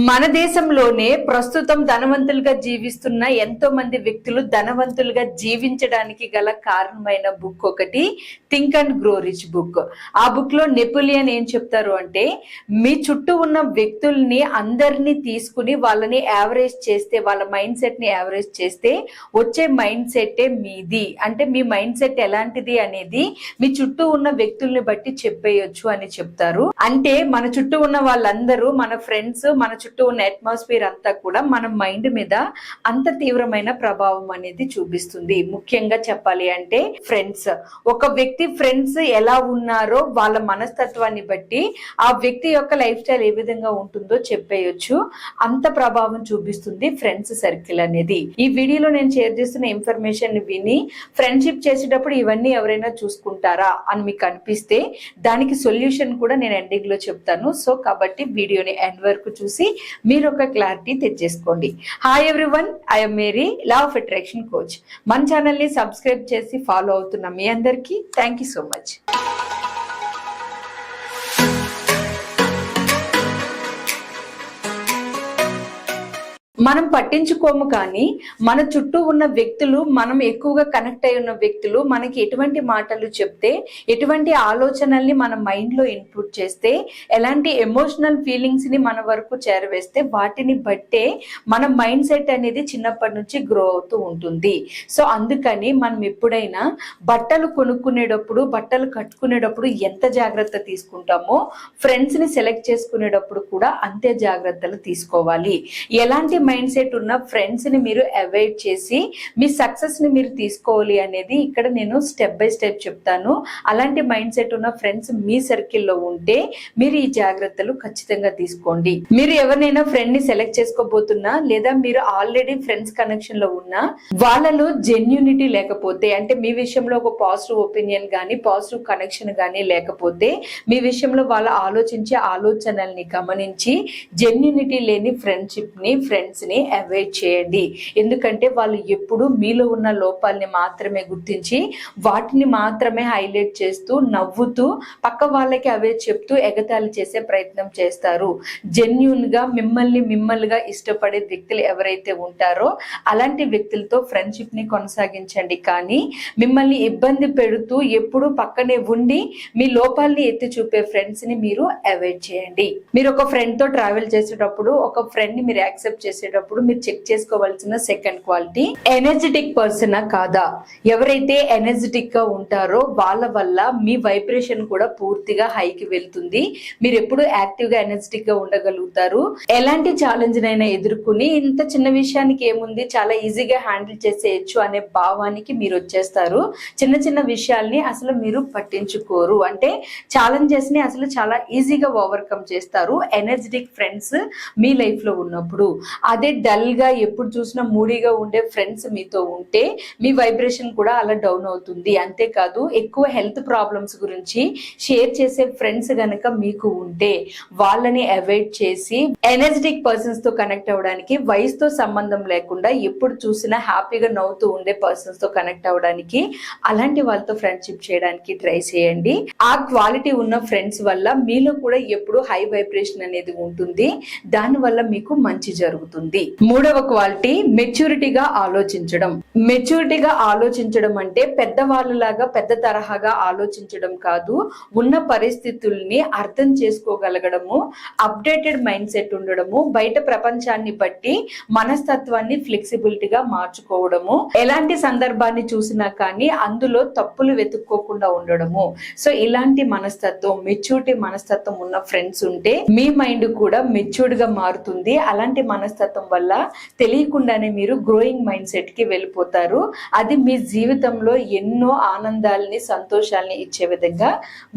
మన దేశంలోనే ప్రస్తుతం ధనవంతులుగా జీవిస్తున్న ఎంతో మంది వ్యక్తులు ధనవంతులుగా జీవించడానికి గల కారణమైన బుక్ ఒకటి think and grow rich book. ఆ బుక్ లో నెపోలియన్ ఏం చెప్తారు అంటే, మీ చుట్టూ ఉన్న వ్యక్తుల్ని అందరినీ తీసుకుని వాళ్ళని యావరేజ్ చేస్తే, వాళ్ళ మైండ్ సెట్ ని యావరేజ్ చేస్తే వచ్చే మైండ్ సెట్టే మీది. అంటే మీ మైండ్ సెట్ ఎలాంటిది అనేది మీ చుట్టూ ఉన్న వ్యక్తుల్ని బట్టి చెప్పేయొచ్చు అని చెప్తారు. అంటే మన చుట్టూ ఉన్న వాళ్ళందరూ మన ఫ్రెండ్స్, మన చుట్టూ ఉన్న అట్మాస్ఫియర్ అంతా కూడా మన మైండ్ మీద అంత తీవ్రమైన ప్రభావం అనేది చూపిస్తుంది. ముఖ్యంగా చెప్పాలి అంటే ఫ్రెండ్స్, ఒక వ్యక్తి ఫ్రెండ్స్ ఎలా ఉన్నారో వాళ్ళ మనస్తత్వాన్ని బట్టి ఆ వ్యక్తి యొక్క లైఫ్ స్టైల్ ఏ విధంగా ఉంటుందో చెప్పేయొచ్చు. అంత ప్రభావం చూపిస్తుంది ఫ్రెండ్స్ సర్కిల్ అనేది. ఈ వీడియోలో నేను షేర్ చేస్తున్న ఇన్ఫర్మేషన్ విని ఫ్రెండ్షిప్ చేసేటప్పుడు ఇవన్నీ ఎవరైనా చూసుకుంటారా అని మీకు అనిపిస్తే దానికి సొల్యూషన్ కూడా నేను ఎండింగ్ లో చెప్తాను. సో కాబట్టి వీడియోని ఎండ్ వరకు చూసి మీరు ఒక క్లారిటీ తెచ్చేసుకోండి. Hi everyone, I'm Mary, law of attraction coach. మన ఛానల్ ని సబ్స్క్రైబ్ చేసి ఫాలో అవుతున్న మీ అందరికీ థ్యాంక్ యూ సో మచ్. మనం పట్టించుకోము, కానీ మన చుట్టూ ఉన్న వ్యక్తులు, మనం ఎక్కువగా కనెక్ట్ అయి ఉన్న వ్యక్తులు మనకి ఎటువంటి మాటలు చెప్తే, ఎటువంటి ఆలోచనల్ని మన మైండ్ లో ఇన్పుట్ చేస్తే, ఎలాంటి ఎమోషనల్ ఫీలింగ్స్ ని మన వరకు చేరవేస్తే వాటిని బట్టే మన మైండ్ సెట్ అనేది చిన్నప్పటి నుంచి గ్రో అవుతూ ఉంటుంది. సో అందుకని మనం ఎప్పుడైనా బట్టలు కొనుక్కునేటప్పుడు, బట్టలు కట్టుకునేటప్పుడు ఎంత జాగ్రత్త తీసుకుంటామో ఫ్రెండ్స్ ని సెలెక్ట్ చేసుకునేటప్పుడు కూడా అంతే జాగ్రత్తలు తీసుకోవాలి. ఎలాంటి మైండ్ సెట్ ఉన్న ఫ్రెండ్స్ ని మీరు అవాయిడ్ చేసి మీ సక్సెస్ ని మీరు తీసుకోవాలి అనేది ఇక్కడ నేను స్టెప్ బై స్టెప్ చెప్తాను. అలాంటి మైండ్ సెట్ ఉన్న ఫ్రెండ్స్ మీ సర్కిల్లో ఉంటే మీరు ఈ జాగ్రత్తలు ఖచ్చితంగా తీసుకోండి. మీరు ఎవరినైనా ఫ్రెండ్ ని సెలెక్ట్ చేసుకోబోతున్నా, లేదా మీరు ఆల్రెడీ ఫ్రెండ్స్ కనెక్షన్ లో ఉన్నా, వాళ్ళలో జెన్యూనిటీ లేకపోతే, అంటే మీ విషయంలో ఒక పాజిటివ్ ఒపీనియన్ గానీ, పాజిటివ్ కనెక్షన్ గానీ లేకపోతే, మీ విషయంలో వాళ్ళ ఆలోచించే ఆలోచనల్ని గమనించి జెన్యూనిటీ లేని ఫ్రెండ్షిప్ ని, ఫ్రెండ్స్ ని అవాయిడ్ చేయండి. ఎందుకంటే వాళ్ళు ఎప్పుడు మీలో ఉన్న లోపాలని మాత్రమే గుర్తించి వాటిని మాత్రమే హైలైట్ చేస్తూ, నవ్వుతూ పక్క వాళ్ళకి అవే చెప్తూ ఎగతాళి చేసే ప్రయత్నం చేస్తారు. జెన్యూన్ గా మిమ్మల్నిగా ఇష్టపడే వ్యక్తులు ఎవరైతే ఉంటారో అలాంటి వ్యక్తులతో ఫ్రెండ్షిప్ ని కొనసాగించండి. కానీ మిమ్మల్ని ఇబ్బంది పెడుతూ ఎప్పుడు పక్కనే ఉండి మీ లోపాలని ఎత్తి చూపే ఫ్రెండ్స్ ని మీరు అవాయిడ్ చేయండి. మీరు ఒక ఫ్రెండ్ తో ట్రావెల్ చేసేటప్పుడు, ఒక ఫ్రెండ్ ని మీరు యాక్సెప్ట్ చేసేటప్పుడు మీరు చెక్ చేసుకోవాల్సిన సెకండ్ క్వాలిటీ, ఎనర్జెటిక్ పర్సనా కాదా. ఎవరైతే ఎనర్జెటిక్ గా ఉంటారో వాళ్ళ వల్ల మీ వైబ్రేషన్ కూడా పూర్తిగా హైకి వెళ్తుంది. మీరు ఎప్పుడు యాక్టివ్ గా, ఎనర్జెటిక్ గా ఉండగలుగుతారు. ఎలాంటి ఛాలెంజ్ నైనా ఎదుర్కొని ఇంత చిన్న విషయానికి ఏముంది, చాలా ఈజీగా హ్యాండిల్ చేసేయచ్చు అనే భావానికి మీరు వచ్చేస్తారు. చిన్న చిన్న విషయాల్ని అసలు మీరు పట్టించుకోరు. అంటే ఛాలెంజెస్ ని అసలు చాలా ఈజీగా ఓవర్కమ్ చేస్తారు ఎనర్జెటిక్ ఫ్రెండ్స్ మీ లైఫ్ లో ఉన్నప్పుడు. అదే డల్ గా, ఎప్పుడు చూసినా మూడీగా ఉండే ఫ్రెండ్స్ మీతో ఉంటే మీ వైబ్రేషన్ కూడా అలా డౌన్ అవుతుంది. అంతేకాదు, ఎక్కువ హెల్త్ ప్రాబ్లమ్స్ గురించి షేర్ చేసే ఫ్రెండ్స్ గనక మీకు ఉంటే వాళ్ళని అవాయిడ్ చేసి ఎనర్జెటిక్ పర్సన్స్ తో కనెక్ట్ అవ్వడానికి, వయసుతో సంబంధం లేకుండా ఎప్పుడు చూసినా హ్యాపీగా నవ్వుతూ ఉండే పర్సన్స్ తో కనెక్ట్ అవ్వడానికి, అలాంటి వాళ్ళతో ఫ్రెండ్షిప్ చేయడానికి ట్రై చేయండి. ఆ క్వాలిటీ ఉన్న ఫ్రెండ్స్ వల్ల మీలో కూడా ఎప్పుడు హై వైబ్రేషన్ అనేది ఉంటుంది. దాని వల్ల మీకు మంచి జరుగుతుంది. మూడవ క్వాలిటీ, మెచ్యూరిటీగా ఆలోచించడం. మెచ్యూరిటీగా ఆలోచించడం అంటే పెద్దవాళ్ళలాగా, పెద్ద తరహాగా ఆలోచించడం కాదు. ఉన్న పరిస్థితుల్ని అర్థం చేసుకోగలగడము, అప్డేటెడ్ మైండ్ సెట్ ఉండడము, బయట ప్రపంచాన్ని బట్టి మనస్తత్వాన్ని ఫ్లెక్సిబిలిటీగా మార్చుకోవడము, ఎలాంటి సందర్భాన్ని చూసినా కానీ అందులో తప్పులు వెతుక్కోకుండా ఉండడము. సో ఇలాంటి మనస్తత్వం, మెచ్యూరిటీ మనస్తత్వం ఉన్న ఫ్రెండ్స్ ఉంటే మీ మైండ్ కూడా మెచ్యూర్డ్ గా మారుతుంది. అలాంటి మనస్తత్వం వల్ల తెలియకుండానే మీరు గ్రోయింగ్ మైండ్ సెట్ కి వెళ్ళిపోతారు. అది మీ జీవితంలో ఎన్నో ఆనందాలని, సంతోషాలని ఇచ్చే విధంగా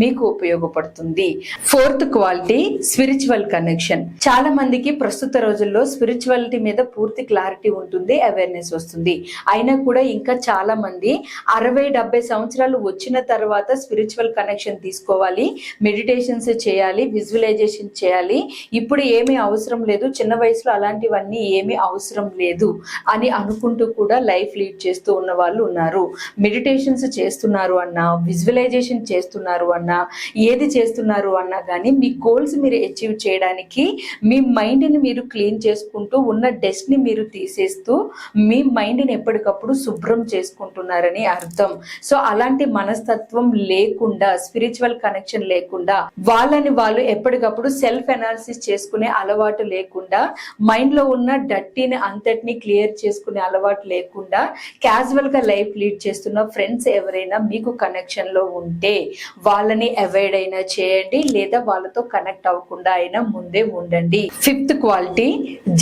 మీకు ఉపయోగపడుతుంది. Fourth quality, spiritual connection. చాలా మందికి ప్రస్తుత రోజుల్లో స్పిరిచువాలిటీ మీద పూర్తి క్లారిటీ ఉంటుంది, అవేర్నెస్ వస్తుంది. అయినా కూడా ఇంకా చాలా మంది 60-70 సంవత్సరాలు వచ్చిన తర్వాత స్పిరిచువల్ కనెక్షన్ తీసుకోవాలి, మెడిటేషన్స్ చేయాలి, విజువలైజేషన్ చేయాలి, ఇప్పుడు ఏమీ అవసరం లేదు, చిన్న వయసులో అలాంటి ఇలాంటివన్నీ ఏమీ అవసరం లేదు అని అనుకుంటూ కూడా లైఫ్ లీడ్ చేస్తూ ఉన్న వాళ్ళు ఉన్నారు. మెడిటేషన్స్ చేస్తున్నారు అన్నా, విజువలైజేషన్ చేస్తున్నారు అన్నా, ఏది చేస్తున్నారు అన్నా కానీ మీ గోల్స్ మీరు అచీవ్ చేయడానికి మీ మైండ్ని మీరు క్లీన్ చేసుకుంటూ ఉన్న డస్ట్ని మీరు తీసేస్తూ మీ మైండ్ని ఎప్పటికప్పుడు శుభ్రం చేసుకుంటున్నారని అర్థం. సో అలాంటి మనస్తత్వం లేకుండా, స్పిరిచువల్ కనెక్షన్ లేకుండా, వాళ్ళని వాళ్ళు ఎప్పటికప్పుడు సెల్ఫ్ అనాలిసిస్ చేసుకునే అలవాటు లేకుండా, మైండ్ లో ఉన్న డట్టీని అంతటిని క్లియర్ చేసుకునే అలవాటు లేకుండా క్యాజువల్ గా లైఫ్ లీడ్ చేస్తున్న ఫ్రెండ్స్ ఎవరైనా మీకు కనెక్షన్ లో ఉంటే వాళ్ళని అవాయిడ్ అయినా చేయండి, లేదా వాళ్ళతో కనెక్ట్ అవ్వకుండా అయినా ముందే ఉండండి. ఫిఫ్త్ క్వాలిటీ,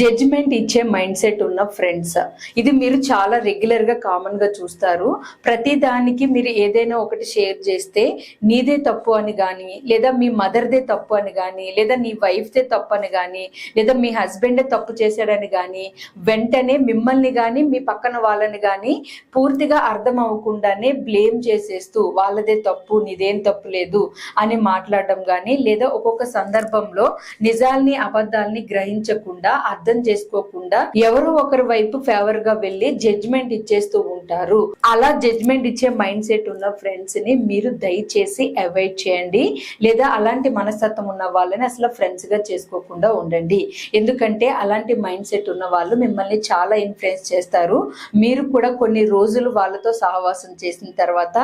జడ్జిమెంట్ ఇచ్చే మైండ్ సెట్ ఉన్న ఫ్రెండ్స్. ఇది మీరు చాలా రెగ్యులర్ గా కామన్ గా చూస్తారు. ప్రతి దానికి మీరు ఏదైనా ఒకటి షేర్ చేస్తే నీదే తప్పు అని కానీ, లేదా మీ మదర్దే తప్పు అని కానీ, లేదా నీ వైఫ్దే తప్పు అని కానీ, లేదా మీ హస్బెండే తప్పు చేశాడని కానీ, వెంటనే మిమ్మల్ని కానీ మీ పక్కన వాళ్ళని కానీ పూర్తిగా అర్థం అవ్వకుండానే బ్లేమ్ చేసేస్తూ వాళ్ళదే తప్పు, నీదేం తప్పు లేదు అని మాట్లాడడం కానీ, లేదా ఒక్కొక్క సందర్భంలో నిజాల్ని అబద్ధాలని గ్రహించకుండా, అర్థం చేసుకోకుండా ఎవరో ఒకరి వైపు ఫేవర్ గా వెళ్ళి జడ్జిమెంట్ ఇచ్చేస్తూ ఉంటారు. అలా జడ్జిమెంట్ ఇచ్చే మైండ్ సెట్ ఉన్న ఫ్రెండ్స్ ని మీరు దయచేసి అవాయిడ్ చేయండి, లేదా అలాంటి మనస్తత్వం ఉన్న వాళ్ళని అసలు ఫ్రెండ్స్ గా చేసుకోకుండా ఉండండి. ఎందుకంటే అలాంటి మైండ్ సెట్ ఉన్న వాళ్ళు మిమ్మల్ని చాలా ఇన్ఫ్లుయెన్స్ చేస్తారు. మీరు కూడా కొన్ని రోజులు వాళ్ళతో సహవాసం చేసిన తర్వాత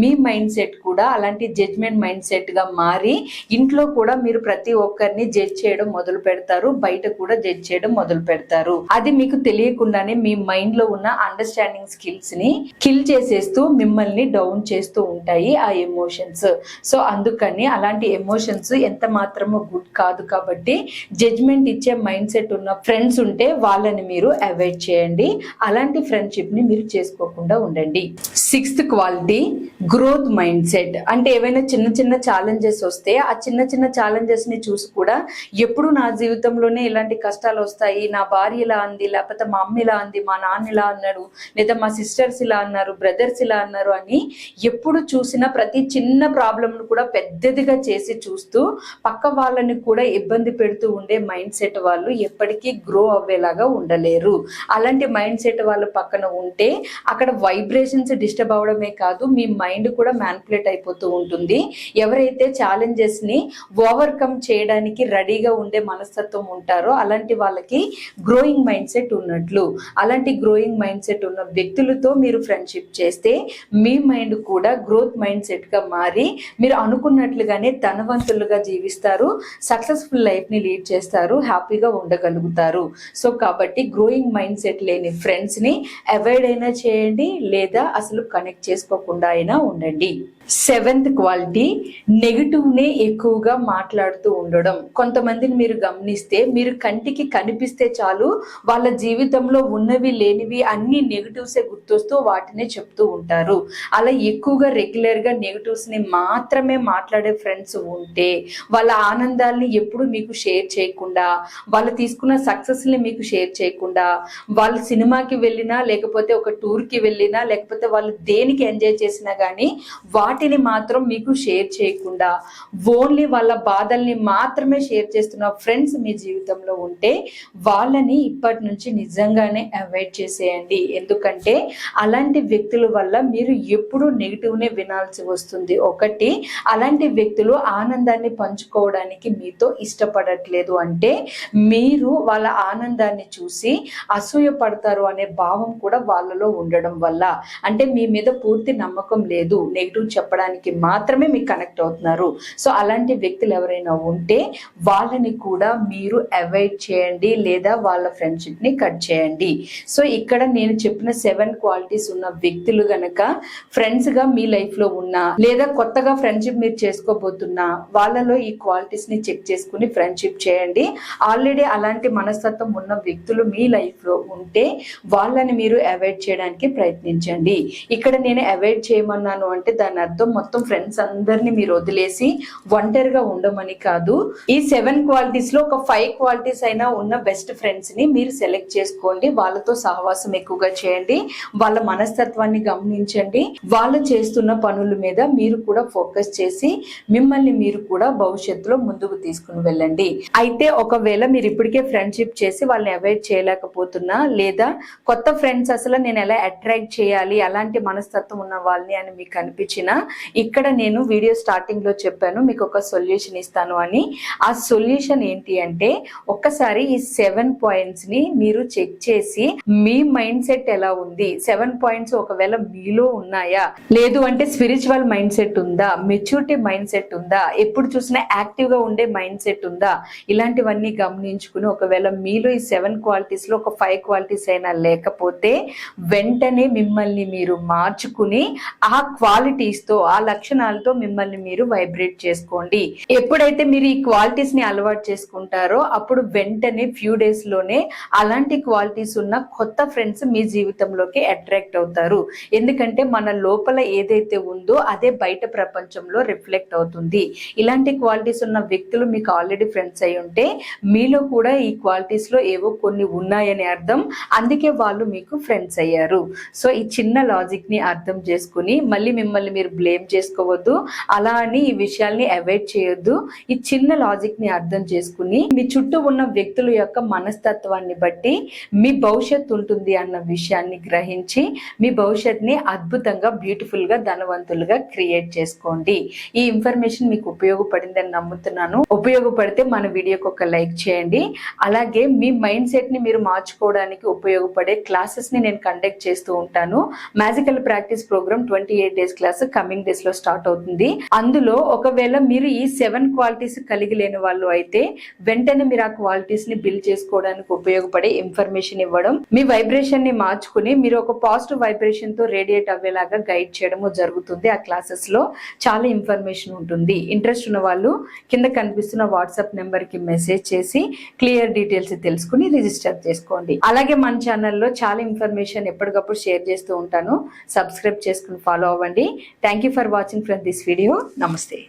మీ మైండ్ సెట్ కూడా అలాంటి జడ్జ్మెంట్ మైండ్ సెట్ గా మారి ఇంట్లో కూడా మీరు ప్రతి ఒక్కరిని జడ్జ్ చేయడం మొదలు పెడతారు, బయట కూడా జడ్జ్ చేయడం మొదలు పెడతారు. అది మీకు తెలియకుండానే మీ మైండ్ లో ఉన్న అండర్స్టాండింగ్ స్కిల్స్ ని కిల్ చేసేస్తూ మిమ్మల్ని డౌన్ చేస్తూ ఉంటాయి ఆ ఎమోషన్స్. సో అందుకని అలాంటి ఎమోషన్స్ ఎంత మాత్రమూ గుడ్ కాదు. కాబట్టి జడ్జ్మెంట్ ఇచ్చే మైండ్ సెట్ ఉన్న ఫ్రెండ్స్ ఉంటే వాళ్ళని మీరు అవాయిడ్ చేయండి. అలాంటి ఫ్రెండ్షిప్ ని మీరు చేసుకోకుండా ఉండండి. Sixth quality, growth mind set. అంటే ఏవైనా చిన్న చిన్న ఛాలెంజెస్ వస్తే ఆ చిన్న చిన్న ఛాలెంజెస్ ని చూసి కూడా ఎప్పుడు నా జీవితంలోనే ఇలాంటి కష్టాలు వస్తాయి, నా భార్య ఇలా అంది, లేకపోతే మా అమ్మ ఇలా అంది, మా నాన్న ఇలా అన్నాడు, లేదా మా సిస్టర్స్ ఇలా అన్నారు, బ్రదర్స్ ఇలా అన్నారు అని ఎప్పుడు చూసినా ప్రతి చిన్న ప్రాబ్లంను కూడా పెద్దదిగా చేసి చూస్తూ పక్క వాళ్ళని కూడా ఇబ్బంది పెడుతూ ఉండే మైండ్ సెట్ వాళ్ళు ఎప్పటికీ గ్రో అవ్వేలాగా ఉండలేరు. అలాంటి మైండ్ సెట్ వాళ్ళ పక్కన ఉంటే అక్కడ వైబ్రేషన్స్ డిస్టర్బ్ అవడమే కాదు, మీ మైండ్ కూడా మ్యానిపులేట్ అయిపోతూ ఉంటుంది. ఎవరైతే ఛాలెంజెస్ ని ఓవర్కమ్ చేయడానికి రెడీగా ఉండే మనస్తత్వం ఉంటారో అలాంటి వాళ్ళకి గ్రోయింగ్ మైండ్ సెట్ ఉన్నట్లు. అలాంటి గ్రోయింగ్ మైండ్ సెట్ ఉన్న వ్యక్తులతో మీరు ఫ్రెండ్షిప్ చేస్తే మీ మైండ్ కూడా గ్రోత్ మైండ్ సెట్ గా మారి మీరు అనుకున్నట్లుగానే ధనవంతులుగా జీవిస్తారు, సక్సెస్ఫుల్ లైఫ్ ని లీడ్ చేస్తారు, హ్యాపీగా ఉండగలుగుతారు. సో కాబట్టి గ్రోయింగ్ మైండ్ సెట్ లేని ఫ్రెండ్స్ ని అవాయిడ్ అయినా చేయండి, లేదా అసలు కనెక్ట్ చేసుకోకుండా అయినా ఉండండి. సెవెంత్ క్వాలిటీ, నెగిటివ్ నే ఎక్కువగా మాట్లాడుతూ ఉండడం. కొంతమందిని మీరు గమనిస్తే మీరు కంటికి కనిపిస్తే చాలు వాళ్ళ జీవితంలో ఉన్నవి లేనివి అన్ని నెగిటివ్సే గుర్తొస్తూ వాటినే చెప్తూ ఉంటారు. అలా ఎక్కువగా రెగ్యులర్ గా నెగిటివ్స్ ని మాత్రమే మాట్లాడే ఫ్రెండ్స్ ఉంటే వాళ్ళ ఆనందాల్ని ఎప్పుడు మీకు షేర్ చేయకుండా, వాళ్ళు తీసుకున్న సక్సెస్ ని మీకు షేర్ చేయకుండా, వాళ్ళు సినిమాకి వెళ్ళినా, లేకపోతే ఒక టూర్ కి వెళ్ళినా, లేకపోతే వాళ్ళు దేనికి ఎంజాయ్ చేసినా గానీ వాటిని మాత్రం మీకు షేర్ చేయకుండా ఓన్లీ వాళ్ళ బాధల్ని మాత్రమే షేర్ చేస్తున్న ఫ్రెండ్స్ మీ జీవితంలో ఉంటే వాళ్ళని ఇప్పటి నుంచి నిజంగానే అవాయిడ్ చేసేయండి. ఎందుకంటే అలాంటి వ్యక్తుల వల్ల మీరు ఎప్పుడూ నెగిటివ్నే వినాల్సి వస్తుంది. ఒకటి, అలాంటి వ్యక్తులు ఆనందాన్ని పంచుకోవడానికి మీతో ఇష్టపడట్లేదు అంటే మీరు వాళ్ళ ఆనందాన్ని చూసి అసూయ పడతారు అనే భావం కూడా వాళ్ళలో ఉండడం వల్ల, అంటే మీ మీద పూర్తి నమ్మకం లేదు, నెగిటివ్ చెప్పడానికి మాత్రమే మీకు కనెక్ట్ అవుతున్నారు. సో అలాంటి వ్యక్తులు ఎవరైనా ఉంటే వాళ్ళని కూడా మీరు అవాయిడ్ చేయండి, లేదా వాళ్ళ ఫ్రెండ్షిప్ ని కట్ చేయండి. సో ఇక్కడ నేను చెప్పిన 7 క్వాలిటీస్ ఉన్న వ్యక్తులు గనక ఫ్రెండ్స్ గా మీ లైఫ్ లో ఉన్నా, లేదా కొత్తగా ఫ్రెండ్షిప్ మీరు చేసుకోబోతున్నా, వాళ్ళలో ఈ క్వాలిటీస్ ని చెక్ చేసుకుని ఫ్రెండ్షిప్ చేయండి. ఆల్రెడీ అలాంటి మనస్తత్వం ఉన్న వ్యక్తులు మీ లైఫ్ లో ఉంటే వాళ్ళని మీరు అవాయిడ్ చేయడానికి ప్రయత్నించండి. ఇక్కడ నేను అవాయిడ్ చేయమన్నాను అంటే దాని అర్థం మొత్తం ఫ్రెండ్స్ అందరినీ మీరు వదిలేసి ఒంటరిగా ఉండమని కాదు. ఈ 7 క్వాలిటీస్ లో ఒక 5 క్వాలిటీస్ అయినా ఉన్న బెస్ట్ ఫ్రెండ్స్ ని మీరు సెలెక్ట్ చేసుకోండి. వాళ్ళతో సహవాసం ఎక్కువగా చేయండి, వాళ్ళ మనస్తత్వాన్ని గమనించండి, వాళ్ళు చేస్తున్న పనుల మీద మీరు కూడా ఫోకస్ చేసి మిమ్మల్ని మీరు కూడా భవిష్యత్తులో ముందుకు తీసుకుని వెళ్ళండి. అయితే ఒకవేళ మీరు ఇప్పటికే ఫ్రెండ్షిప్ ఫ్రెండ్షిప్ చేసి వాళ్ళని అవాయిడ్ చేయలేకపోతున్నా, లేదా కొత్త ఫ్రెండ్స్ అసలు నేను ఎలా అట్రాక్ట్ చేయాలి అలాంటి మనస్తత్వం ఉన్న వాళ్ళని అని మీకు అనిపించినా, ఇక్కడ నేను వీడియో స్టార్టింగ్ లో చెప్పాను మీకు ఒక సొల్యూషన్ ఇస్తాను అని. ఆ సొల్యూషన్ ఏంటి అంటే, ఒక్కసారి ఈ 7 పాయింట్స్ ని మీరు చెక్ చేసి మీ మైండ్ సెట్ ఎలా ఉంది, 7 పాయింట్స్ ఒకవేళ మీలో ఉన్నాయా, లేదు అంటే స్పిరిచువల్ మైండ్ సెట్ ఉందా, మెచ్యూరిటీ మైండ్ సెట్ ఉందా, ఎప్పుడు చూసినా యాక్టివ్ గా ఉండే మైండ్ సెట్ ఉందా, ఇలాంటివన్నీ గమనించుకుని ఒకవేళ మీలో ఈ 7 క్వాలిటీస్ లో ఒక 5 క్వాలిటీస్ అయినా లేకపోతే వెంటనే మిమ్మల్ని మీరు మార్చుకుని ఆ క్వాలిటీస్ తో, ఆ లక్షణాలతో మిమ్మల్ని మీరు వైబ్రేట్ చేసుకోండి. ఎప్పుడైతే మీరు ఈ క్వాలిటీస్ ని అలవాటు చేసుకుంటారో అప్పుడు వెంటనే ఫ్యూ డేస్ లోనే అలాంటి క్వాలిటీస్ ఉన్న కొత్త ఫ్రెండ్స్ మీ జీవితంలోకి అట్రాక్ట్ అవుతారు. ఎందుకంటే మన లోపల ఏదైతే ఉందో అదే బయట ప్రపంచంలో రిఫ్లెక్ట్ అవుతుంది. ఇలాంటి క్వాలిటీస్ ఉన్న వ్యక్తులు మీకు ఆల్రెడీ ఫ్రెండ్స్ అయి ఉంటే మీలో కూడా ఈ క్వాలిటీస్ లో ఏవో కొన్ని ఉన్నాయని అర్థం, అందుకే వాళ్ళు మీకు ఫ్రెండ్స్ అయ్యారు. సో ఈ చిన్న లాజిక్ ని అర్థం చేసుకుని మళ్ళీ మిమ్మల్ని మీరు బ్లేమ్ చేసుకోవద్దు, అలా అని ఈ విషయాల్ని అవాయిడ్ చేయొద్దు. ఈ చిన్న లాజిక్ ని అర్థం చేసుకుని మీ చుట్టూ ఉన్న వ్యక్తుల యొక్క మనస్తత్వాన్ని బట్టి మీ భవిష్యత్తు ఉంటుంది అన్న విషయాన్ని గ్రహించి మీ భవిష్యత్తుని అద్భుతంగా, బ్యూటిఫుల్ గా, ధనవంతులుగా క్రియేట్ చేసుకోండి. ఈ ఇన్ఫర్మేషన్ మీకు ఉపయోగపడిందని నమ్ముతున్నాను. ఉపయోగపడితే మన వీడియోకి ఒక లైక్ చేయండి. అలాగే మీ మైండ్ సెట్ ని మీరు మార్చుకోవడానికి ఉపయోగపడే క్లాసెస్ ని నేను కండక్ట్ చేస్తూ ఉంటాను. Magical practice program 28 days class coming days లో స్టార్ట్ అవుతుంది. అందులో ఒకవేళ మీరు ఈ 7 క్వాలిటీస్ కలిగి లేని వాళ్ళు అయితే వెంటనే మీరు ఆ క్వాలిటీస్ ని బిల్డ్ చేసుకోవడానికి ఉపయోగపడే ఇన్ఫర్మేషన్ ఇవ్వడం, మీ వైబ్రేషన్ ని మార్చుకుని మీరు ఒక పాజిటివ్ వైబ్రేషన్ తో రేడియేట్ అవ్వేలాగా గైడ్ చేయడము జరుగుతుంది. ఆ క్లాసెస్ లో చాలా ఇన్ఫర్మేషన్ ఉంటుంది. ఇంట్రెస్ట్ ఉన్న వాళ్ళు కింద కనిపిస్తున్న వాట్సాప్ నెంబర్ కి మెసేజ్ చేసి క్లియర్ డీటెయిల్స్ తెలుసుకుని రిజిస్టర్ చేసుకోండి. అలాగే మన ఛానల్లో చాలా ఇన్ఫర్మేషన్ ఎప్పటికప్పుడు షేర్ చేస్తూ ఉంటాను. సబ్స్క్రైబ్ చేసుకుని ఫాలో అవ్వండి. Thank you for watching from this video. నమస్తే.